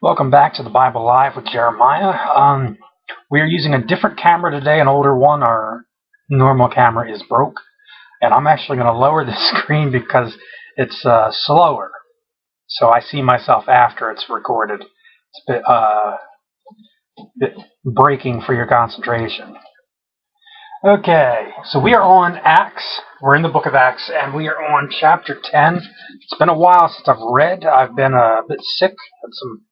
Welcome back to the Bible Live with Jeremiah. We are using a different camera today, an older one. Our normal camera is broke, and I'm actually going to lower the screen because it's slower, so I see myself after it's recorded. It's a bit breaking for your concentration. Okay, so we are on Acts. We're in the book of Acts, and we are on chapter 10. It's been a while since I've read. I've been a bit sick, had some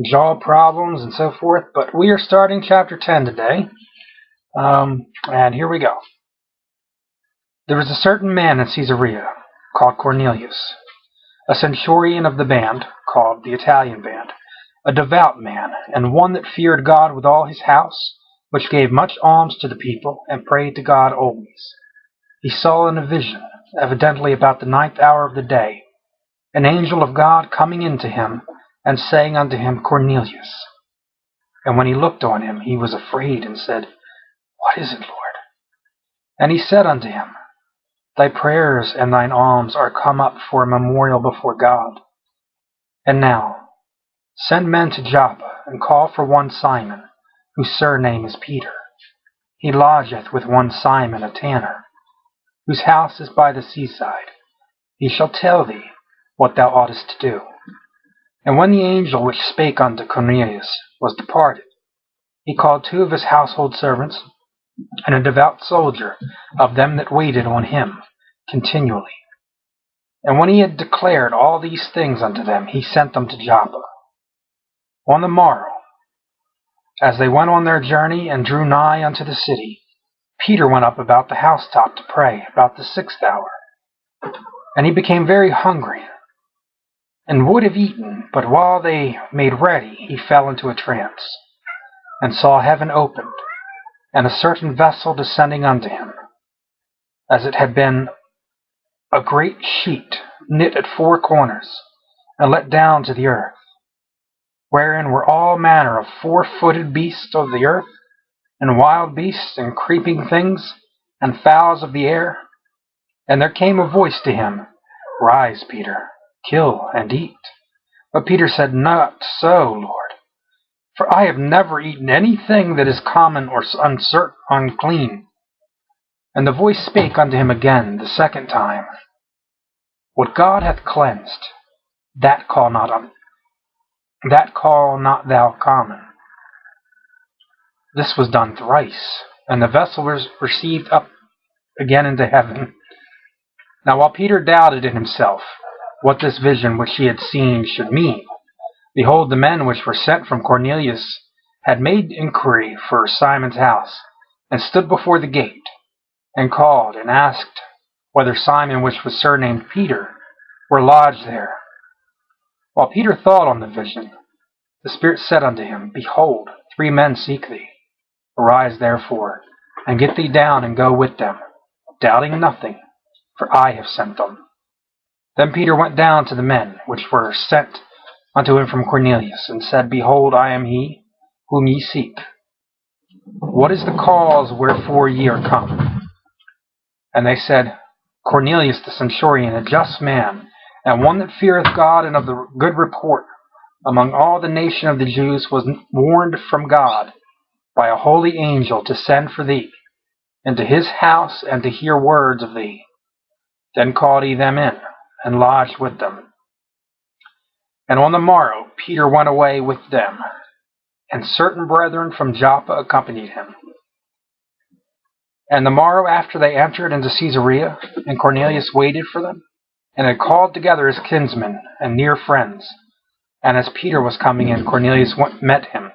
jaw problems and so forth, but we are starting chapter 10 today. And here we go. There was a certain man in Caesarea called Cornelius, a centurion of the band called the Italian band, a devout man, and one that feared God with all his house, which gave much alms to the people, and prayed to God always. He saw in a vision, evidently about the 9th hour of the day, an angel of God coming into him, and saying unto him, Cornelius. And when he looked on him, he was afraid, and said, What is it, Lord? And he said unto him, Thy prayers and thine alms are come up for a memorial before God. And now, send men to Joppa, and call for one Simon, whose surname is Peter. He lodgeth with one Simon a tanner, whose house is by the seaside. He shall tell thee what thou oughtest to do. And when the angel which spake unto Cornelius was departed, he called 2 of his household servants, and a devout soldier of them that waited on him continually. And when he had declared all these things unto them, he sent them to Joppa. On the morrow, as they went on their journey and drew nigh unto the city, Peter went up about the housetop to pray about the 6th hour. And he became very hungry, and would have eaten, but while they made ready, he fell into a trance, and saw heaven opened, and a certain vessel descending unto him, as it had been a great sheet knit at 4 corners, and let down to the earth, wherein were all manner of 4-footed beasts of the earth, and wild beasts, and creeping things, and fowls of the air. And there came a voice to him, Rise, Peter, kill and eat. But Peter said, Not so, Lord, for I have never eaten anything that is common or unclean. And the voice spake unto him again the 2nd time, What God hath cleansed, that call not thou common. This was done thrice, and the vessel was received up again into heaven. Now while Peter doubted in himself what this vision which he had seen should mean, behold, the men which were sent from Cornelius had made inquiry for Simon's house, and stood before the gate, and called, and asked whether Simon, which was surnamed Peter, were lodged there. While Peter thought on the vision, the Spirit said unto him, Behold, 3 men seek thee. Arise therefore, and get thee down, and go with them, doubting nothing, for I have sent them. Then Peter went down to the men which were sent unto him from Cornelius, and said, Behold, I am he whom ye seek. What is the cause wherefore ye are come? And they said, Cornelius the centurion, a just man, and one that feareth God and of the good report among all the nation of the Jews, was warned from God by a holy angel to send for thee into his house, and to hear words of thee. Then called he them in, and lodged with them. And on the morrow Peter went away with them, and certain brethren from Joppa accompanied him. And the morrow after they entered into Caesarea, and Cornelius waited for them, and had called together his kinsmen and near friends. And as Peter was coming in, Cornelius met him,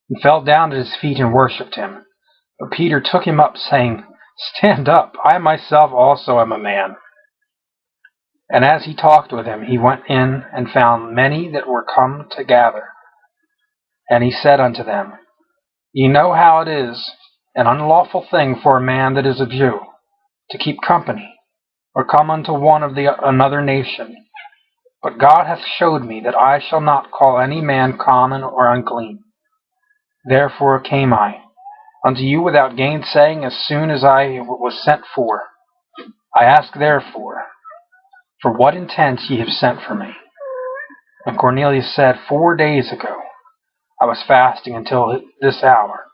and fell down at his feet and worshipped him. But Peter took him up, saying, Stand up, I myself also am a man. And as he talked with him, he went in, and found many that were come to gather. And he said unto them, Ye know how it is an unlawful thing for a man that is a Jew to keep company, or come unto one of another nation. But God hath showed me that I shall not call any man common or unclean. Therefore came I unto you without gainsaying, as soon as I was sent for. I ask therefore, for what intent ye have sent for me? And Cornelius said, 4 days ago I was fasting until this hour,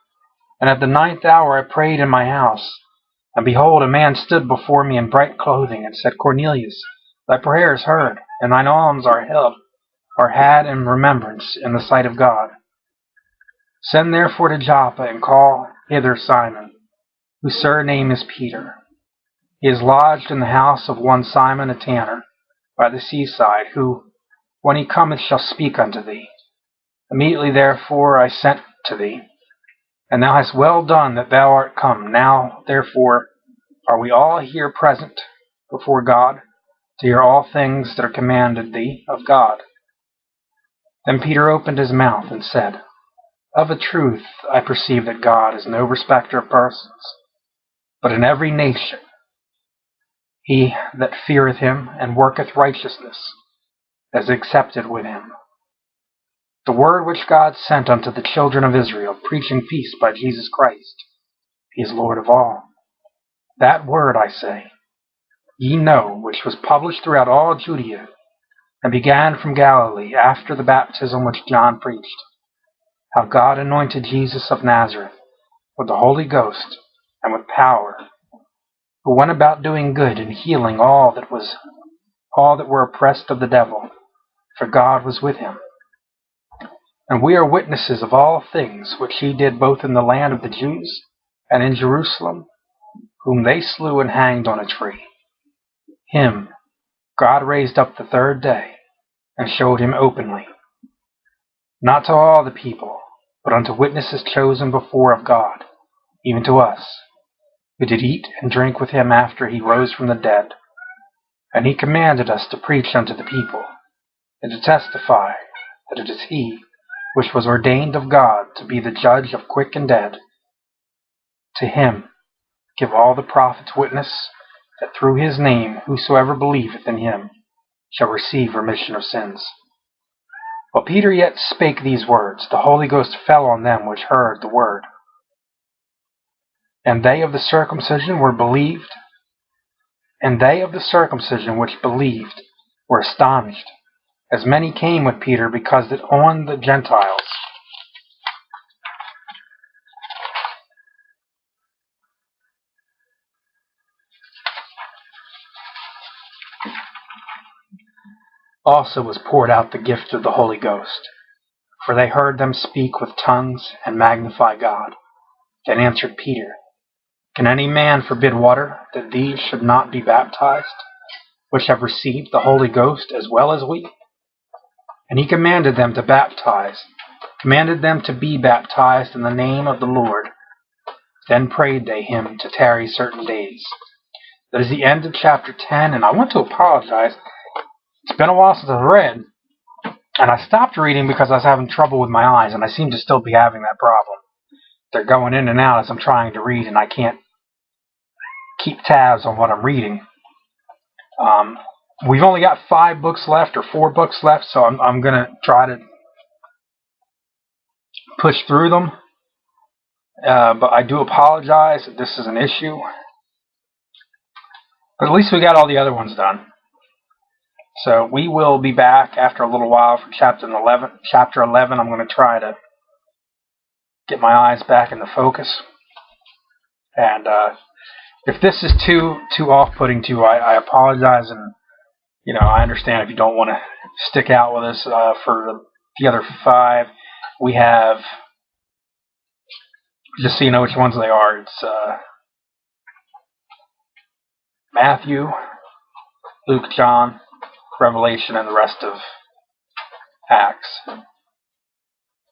and at the 9th hour I prayed in my house. And behold, a man stood before me in bright clothing, and said, Cornelius, thy prayer is heard, and thine alms are had in remembrance in the sight of God. Send therefore to Joppa, and call hither Simon, whose surname is Peter. He is lodged in the house of one Simon a tanner, by the seaside, who, when he cometh, shall speak unto thee. Immediately therefore I sent to thee, and thou hast well done that thou art come. Now therefore are we all here present before God, to hear all things that are commanded thee of God. Then Peter opened his mouth and said, Of a truth I perceive that God is no respecter of persons, but in every nation he that feareth him and worketh righteousness is accepted with him. The word which God sent unto the children of Israel, preaching peace by Jesus Christ, he is Lord of all. That word, I say, ye know, which was published throughout all Judea, and began from Galilee after the baptism which John preached, how God anointed Jesus of Nazareth with the Holy Ghost and with power, who went about doing good and healing all that were oppressed of the devil, for God was with him. And we are witnesses of all things which he did both in the land of the Jews and in Jerusalem, whom they slew and hanged on a tree. Him God raised up the 3rd day, and showed him openly, not to all the people, but unto witnesses chosen before of God, even to us, who did eat and drink with him after he rose from the dead. And he commanded us to preach unto the people, and to testify that it is he which was ordained of God to be the judge of quick and dead. To him give all the prophets witness, that through his name whosoever believeth in him shall receive remission of sins. While Peter yet spake these words, the Holy Ghost fell on them which heard the word. And they of the circumcision which believed were astonished, as many came with Peter, because that on the Gentiles also was poured out the gift of the Holy Ghost. For they heard them speak with tongues and magnify God. Then answered Peter, Can any man forbid water, that these should not be baptized, which have received the Holy Ghost as well as we? And he commanded them to be baptized in the name of the Lord. Then prayed they him to tarry certain days. That is the end of chapter 10, and I want to apologize. It's been a while since I've read, and I stopped reading because I was having trouble with my eyes, and I seem to still be having that problem. They're going in and out as I'm trying to read, and I can't keep tabs on what I'm reading. We've only got 5 books left, or 4 books left, so I'm going to try to push through them. But I do apologize if this is an issue. But at least we got all the other ones done. So we will be back after a little while for chapter 11. Chapter 11, I'm going to try to get my eyes back into focus. And if this is too off-putting to you, I apologize. And I understand if you don't want to stick out with us for the other 5. We have, just so you know which ones they are, it's Matthew, Luke, John, Revelation, and the rest of Acts,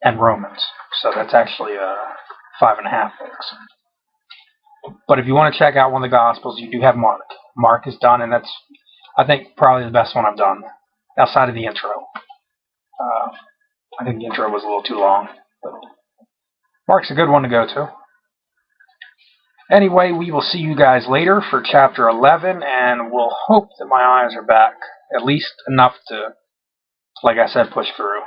and Romans. So that's actually 5.5 books. But if you want to check out one of the Gospels, you do have Mark. Mark is done, and that's, I think, probably the best one I've done, outside of the intro. I think the intro was a little too long. But Mark's a good one to go to. Anyway, we will see you guys later for chapter 11, and we'll hope that my eyes are back, at least enough to, like I said, push through.